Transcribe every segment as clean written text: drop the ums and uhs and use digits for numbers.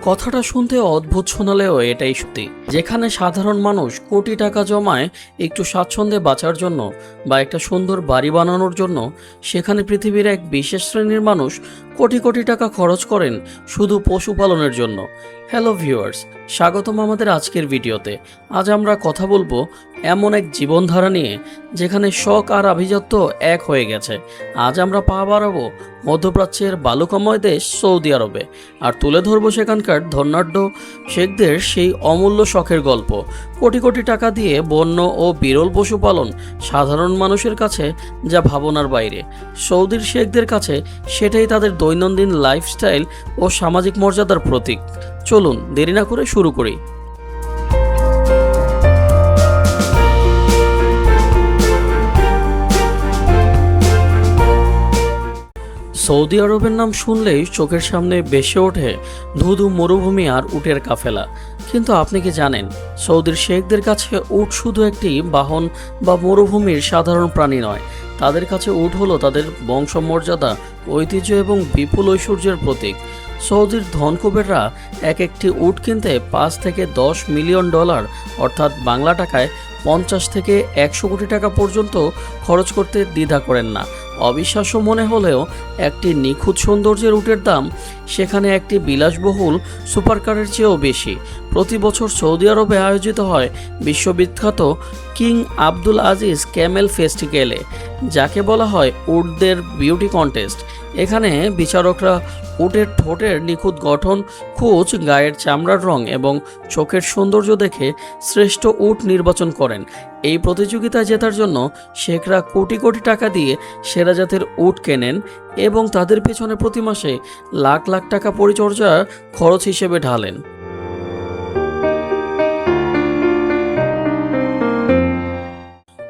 কথাটা শুনতে অদ্ভুত শোনালেও এটাই সত্যি। যেখানে সাধারণ মানুষ কোটি টাকা জমায় একটু স্বাচ্ছন্দ্যে বাঁচার জন্য বা একটা সুন্দর বাড়ি বানানোর জন্য, সেখানে পৃথিবীর এক বিশেষ শ্রেণীর মানুষ কোটি কোটি টাকা খরচ করেন শুধু পশুপালনের জন্য। হ্যালো ভিউয়ার্স, স্বাগতম আমাদের আজকের ভিডিওতে। আজ আমরা কথা বলবো এমন এক জীবনধারা নিয়ে যেখানে শখ আর আভিজাত্য এক হয়ে গেছে। আজ আমরা পা বাড়াবো মধ্যপ্রাচ্যের বালুকাময় দেশ সৌদি আরবে, আর তুলে ধরবো সেখানকার ধনাঢ্য শেখদের সেই অমূল্য শখের গল্প। কোটি কোটি টাকা দিয়ে বন্য ও বিরল পশুপালন সাধারণ মানুষের কাছে যা ভাবনার বাইরে, সৌদির শেখদের কাছে সেটাই তাদের দৈনন্দিন লাইফস্টাইল ও সামাজিক মর্যাদার প্রতীক। চলুন দেরি না করে শুরু করি। সৌদি আরবের নাম শুনলেই চোখের সামনে ভেসে ওঠে ধুধু মরুভূমি আর উটের কাফেলা। কিন্তু আপনি কি জানেন, সৌদির শেখদের কাছে উট শুধু একটি বাহন বা মরুভূমির সাধারণ প্রাণী নয়। তাদের কাছে উট হলো তাদের বংশমর্যাদা, ঐতিহ্য এবং বিপুল ঐশ্বর্যের প্রতীক। সৌদির ধনকুবেররা এক একটি উট কিনতে 5 থেকে 10 মিলিয়ন ডলার অর্থাৎ বাংলা টাকায় 50 থেকে 100 কোটি টাকা পর্যন্ত খরচ করতে দ্বিধা করেন না। অবিশ্বাস্য মনে হলেও একটি নিখুঁত সৌন্দর্যের উটের দাম সেখানে একটি বিলাসবহুল সুপারকারের চেয়েও বেশি। প্রতি বছর সৌদি আরবে আয়োজিত হয় বিশ্ববিখ্যাত কিং আব্দুল আজিজ ক্যামেল ফেস্টিভ্যালে, যাকে বলা হয় উটদের বিউটি কন্টেস্ট। এখানে বিচারকরা উটের ঠোঁটের নিখুঁত গঠন, খোঁজ, গায়ের চামড়ার রং এবং চোখের সৌন্দর্য দেখে শ্রেষ্ঠ উট নির্বাচন করেন। এই প্রতিযোগিতায় জেতার জন্য শেখরা কোটি কোটি টাকা দিয়ে সেরা জাতের উট কেনেন এবং তাদের পেছনে প্রতি মাসে লাখ লাখ টাকা পরিচর্যা খরচ হিসেবে ঢালেন।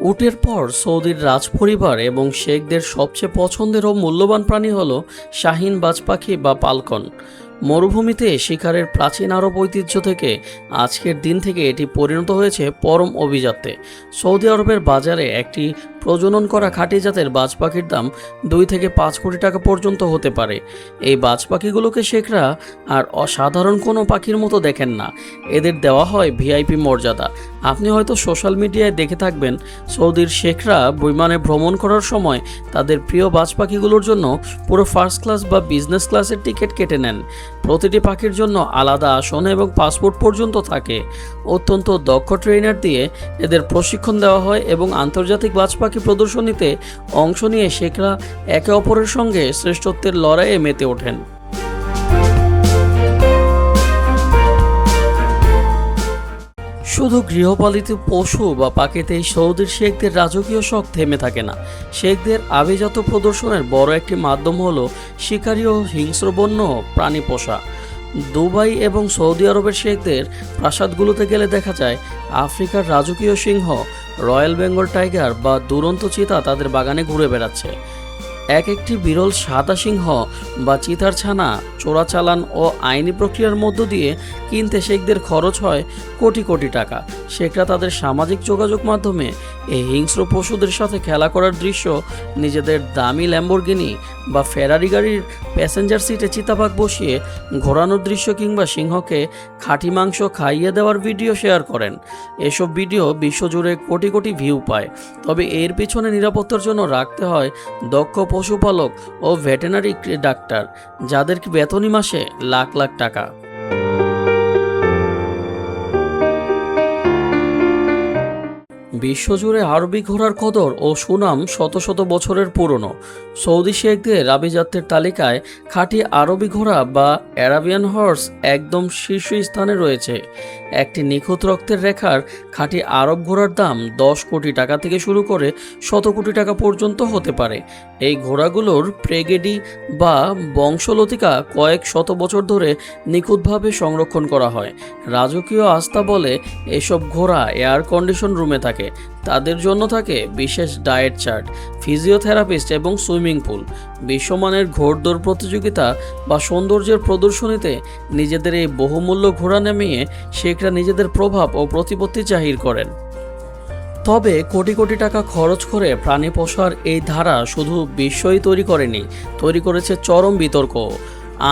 উটের পর সৌদির রাজপরিবার এবং শেখদের সবচেয়ে পছন্দের ও মূল্যবান প্রাণী হল শাহিন বাজ পাখি বা পালকন। মরুভূমিতে শিকারের প্রাচীন আরব ঐতিহ্য থেকে আজকের দিন থেকে এটি পরিণত হয়েছে পরম অভিজাত্যে। সৌদি আরবের বাজারে একটি প্রজনন করা খাঁটি জাতের বাজ পাখির দাম 2 থেকে 5 কোটি টাকা পর্যন্ত হতে পারে। এই বাজ পাখিগুলোকে শেখরা আর অসাধারণ কোনো পাখির মতো দেখেন না, এদের দেওয়া হয় ভিআইপি মর্যাদা। আপনি হয়তো সোশ্যাল মিডিয়ায় দেখে থাকবেন, সৌদির শেখরা বিমানে ভ্রমণ করার সময় তাদের প্রিয় বাজ পাখিগুলোর জন্য পুরো ফার্স্ট ক্লাস বা বিজনেস ক্লাসের টিকিট কেটে নেন। প্রতিটি পাখির জন্য আলাদা আসন এবং পাসপোর্ট পর্যন্ত থাকে। অত্যন্ত দক্ষ ট্রেনার দিয়ে এদের প্রশিক্ষণ দেওয়া হয় এবং আন্তর্জাতিক বাজ পাখি প্রদর্শনীতে অংশ নিয়ে শেখরা একে অপরের সঙ্গে শ্রেষ্ঠত্বের লড়াইয়ে মেতে ওঠেন। শুধু গৃহপালিত পশু বা পাখিতেই সৌদির শেখদের রাজকীয় শখ থেমে থাকে না। শেখদের আভিজাত প্রদর্শনের বড় একটি মাধ্যম হলো শিকারী ও হিংস্র বন্য প্রাণী পোষা। দুবাই এবং সৌদি আরবের শেখদের প্রাসাদগুলোতে গেলে দেখা যায় আফ্রিকার রাজকীয় সিংহ, রয়্যাল বেঙ্গল টাইগার বা দুরন্ত চিতা তাদের বাগানে ঘুরে বেড়াচ্ছে। এক একটি বিরল সাদা সিংহ বা চিতার ছানা চোরাচালান ও আইনি প্রক্রিয়ার মধ্য দিয়ে কিনতে শেখদের খরচ হয় কোটি কোটি টাকা। শেখরা তাদের সামাজিক যোগাযোগ মাধ্যমে এই হিংস্র পশুদের সাথে খেলা করার দৃশ্য, নিজেদের দামি ল্যাম্বরগিনি বা ফেরারি গাড়ির প্যাসেঞ্জার সিটে চিতাবাঘ বসিয়ে ঘোরানোর দৃশ্য কিংবা সিংহকে খাঁটি মাংস খাইয়ে দেওয়ার ভিডিও শেয়ার করেন। এসব ভিডিও বিশ্বজুড়ে কোটি কোটি ভিউ পায়। তবে এর পিছনে নিরাপত্তার জন্য রাখতে হয় দক্ষ পশুপালক ও ভেটেরিনারি ডাক্তার, যাদের বেতনই মাসে লাখ লাখ টাকা। বিশ্বজুড়ে আরবি ঘোড়ার কদর ও সুনাম শত শত বছরের পুরনো। সৌদি শেখদের আভিজাত্যের তালিকায় খাঁটি আরবি ঘোড়া বা অ্যারাবিয়ান হর্স একদম শীর্ষ স্থানে রয়েছে। একটি নিখুঁত রক্তের রেখার খাঁটি আরব ঘোড়ার দাম 10 কোটি টাকা থেকে শুরু করে 100 কোটি টাকা পর্যন্ত হতে পারে। এই ঘোড়াগুলোর প্রেগেডি বা বংশলতিকা কয়েক শত বছর ধরে নিখুঁতভাবে সংরক্ষণ করা হয়। রাজকীয় আস্থা বলে এসব ঘোড়া এয়ার কন্ডিশন রুমে থাকে। তাদের জন্য থাকে বিশেষ ডায়েট চার্ট, ফিজিওথেরাপিস্ট এবং সুইমিং পুল। বিশ্বমানের ঘোড়দৌড় প্রতিযোগিতা বা সৌন্দর্যের প্রদর্শনীতে নিজেদের এই বহুমূল্য ঘোড়া নামিয়ে শেখরা নিজেদের প্রভাব ও প্রতিপত্তি জাহির করেন। তবে কোটি কোটি টাকা খরচ করে প্রাণী পোষার এই ধারা শুধু বিস্ময় তৈরি করেনি, তৈরি করেছে চরম বিতর্ক।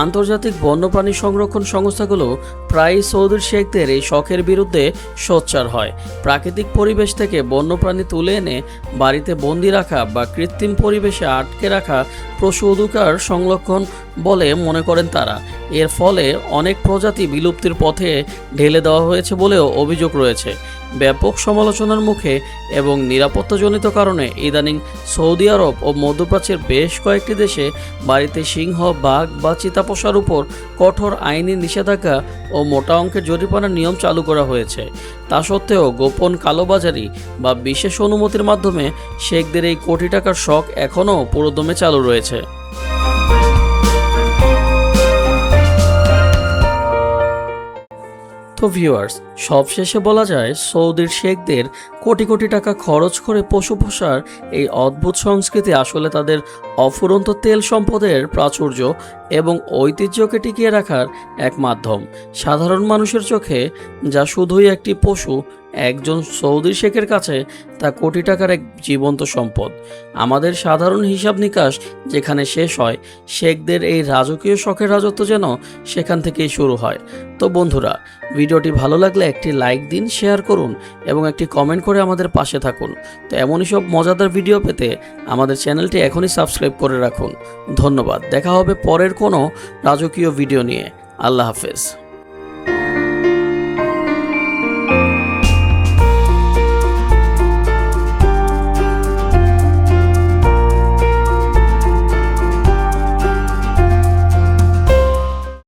আন্তর্জাতিক বন্যপ্রাণী সংরক্ষণ সংস্থাগুলো প্রায়ই সৌদির শেখদের এই শখের বিরুদ্ধে সোচ্চার হয়। প্রাকৃতিক পরিবেশ থেকে বন্যপ্রাণী তুলে এনে বাড়িতে বন্দি রাখা বা কৃত্রিম পরিবেশে আটকে রাখা পশু অধিকার সংরক্ষণ বলে মনে করেন তারা। এর ফলে অনেক প্রজাতি বিলুপ্তির পথে ঢেলে দেওয়া হয়েছে বলেও অভিযোগ রয়েছে। ব্যাপক সমালোচনার মুখে এবং নিরাপত্তাজনিত কারণে ইদানিং সৌদি আরব ও মধ্যপ্রাচ্যের বেশ কয়েকটি দেশে বাড়িতে সিংহ, বাঘ বা চিতা পোষার উপর কঠোর আইনি নিষেধাজ্ঞা ও মোটা অঙ্কের জরিমানার নিয়ম চালু করা হয়েছে। তা সত্ত্বেও গোপন কালোবাজারি বা বিশেষ অনুমতির মাধ্যমে শেখদের এই কোটি টাকার শখ এখনও পুরোদমে চালু রয়েছে। তো ভিউয়ার্স, সবশেষে বলা যায় সৌদির শেখদের কোটি কোটি টাকা খরচ করে পশু পোষার এই অদ্ভুত সংস্কৃতি আসলে তাদের অফুরন্ত তেল সম্পদের প্রাচুর্য এবং ঐতিহ্যকে টিকিয়ে রাখার এক মাধ্যম। সাধারণ মানুষের চোখে যা শুধুই একটি পশু, একজন সৌদি শেখের কাছে তা কোটি টাকার এক জীবন্ত সম্পদ। আমাদের সাধারণ হিসাব নিকাশ যেখানে শেষ হয়, শেখদের এই রাজকীয় শখের রাজত্ব যেন সেখান থেকেই শুরু হয়। তো বন্ধুরা, ভিডিওটি ভালো লাগলে একটি লাইক দিন, শেয়ার করুন এবং একটি কমেন্ট করে আমাদের পাশে থাকুন। তো এমনই সব মজাদার ভিডিও পেতে আমাদের চ্যানেলটি এখনই সাবস্ক্রাইব করে রাখুন। ধন্যবাদ। দেখা হবে পরের কোনো রাজকীয় ভিডিও নিয়ে। আল্লাহ হাফেজ।